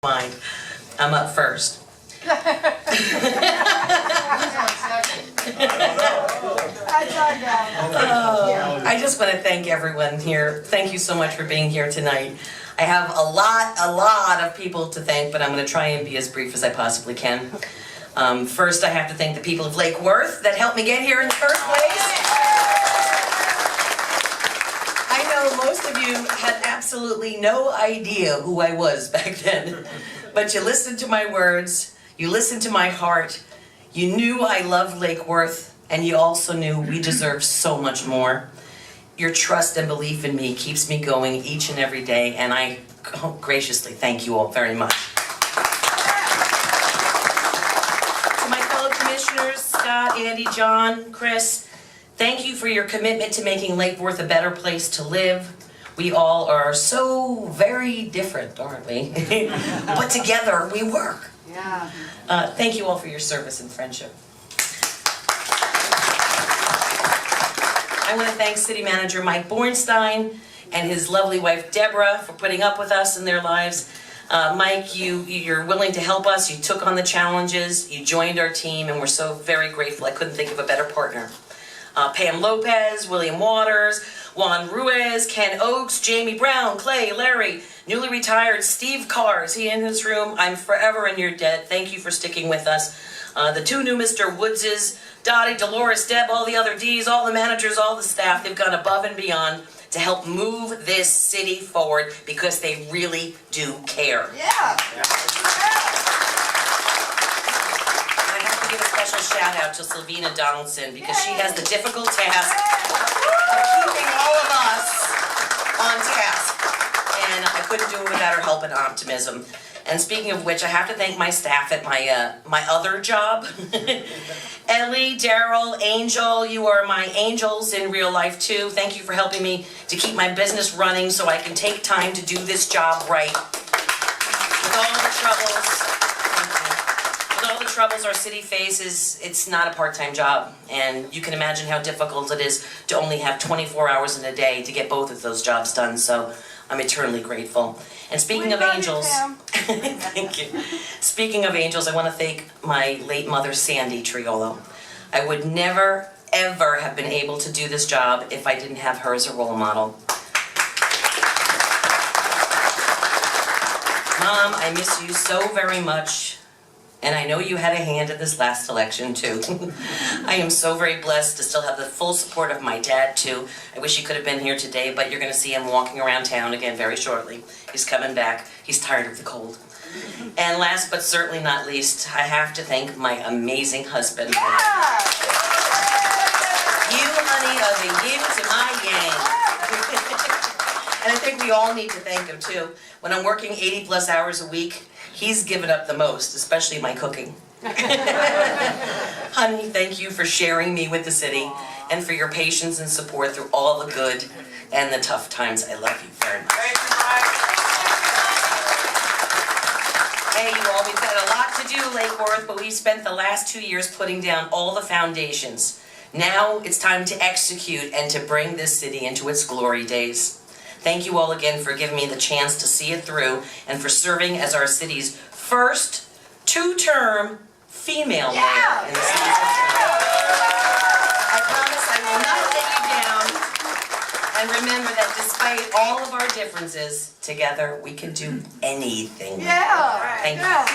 mind. I'm up first. I just want to thank everyone here. Thank you so much for being here tonight. I have a lot of people to thank, but I'm going to try and be as brief as I possibly can. First, I have to thank the people of Lake Worth that helped me get here in the first place. I know most of you had absolutely no idea who I was back then, but you listened to my words, you listened to my heart, you knew I loved Lake Worth, and you also knew we deserve so much more. Your trust and belief in me keeps me going each and every day, and I graciously thank you all very much. To my fellow commissioners, Scott, Andy, John, Chris, thank you for your commitment to making Lake Worth a better place to live. We all are so very different, aren't we? But together we work. Yeah. Thank you all for your service and friendship. I want to thank City Manager Mike Bornstein and his lovely wife Deborah for putting up with us in their lives. Mike, you're willing to help us. You took on the challenges. You joined our team, and we're so very grateful. I couldn't think of a better partner. Pam Lopez, William Waters, Juan Ruiz, Ken Oakes, Jamie Brown, Clay, Larry, newly retired Steve Carr. Is he in his room? I'm forever in your debt. Thank you for sticking with us. The two new Mr. Woodses, Dottie, Dolores, Deb, all the other Ds, all the managers, all the staff, they've gone above and beyond to help move this city forward because they really do care. Yeah. I have to give a special shout out to Sylvina Donaldson because she has the difficult task of keeping all of us on task. And I couldn't do it without her help and optimism. And speaking of which, I have to thank my staff at my other job. Ellie, Daryl, Angel, you are my angels in real life too. Thank you for helping me to keep my business running so I can take time to do this job right. With all the troubles our city faces, it's not a part-time job. And you can imagine how difficult it is to only have 24 hours in a day to get both of those jobs done. So I'm eternally grateful. And speaking of angels, thank you. Speaking of angels, I want to thank my late mother, Sandy Triolo. I would never, ever have been able to do this job if I didn't have her as a role model. Mom, I miss you so very much. And I know you had a hand in this last election too. I am so very blessed to still have the full support of my dad too. I wish he could have been here today, but you're going to see him walking around town again very shortly. He's coming back. He's tired of the cold. And last but certainly not least, I have to thank my amazing husband. Yeah. You, honey, are the yin to my yang. And I think we all need to thank him too. When I'm working 80 plus hours a week, he's given up the most, especially my cooking. Honey, thank you for sharing me with the city and for your patience and support through all the good and the tough times. I love you very much. Hey, you all, we've got a lot to do, Lake Worth, but we've spent the last 2 years putting down all the foundations. Now it's time to execute and to bring this city into its glory days. Thank you all again for giving me the chance to see it through and for serving as our city's first two-term female mayor in the city of I promise I will not let you down. And remember that despite all of our differences, together we can do anything. Yeah. Thank you. Yeah.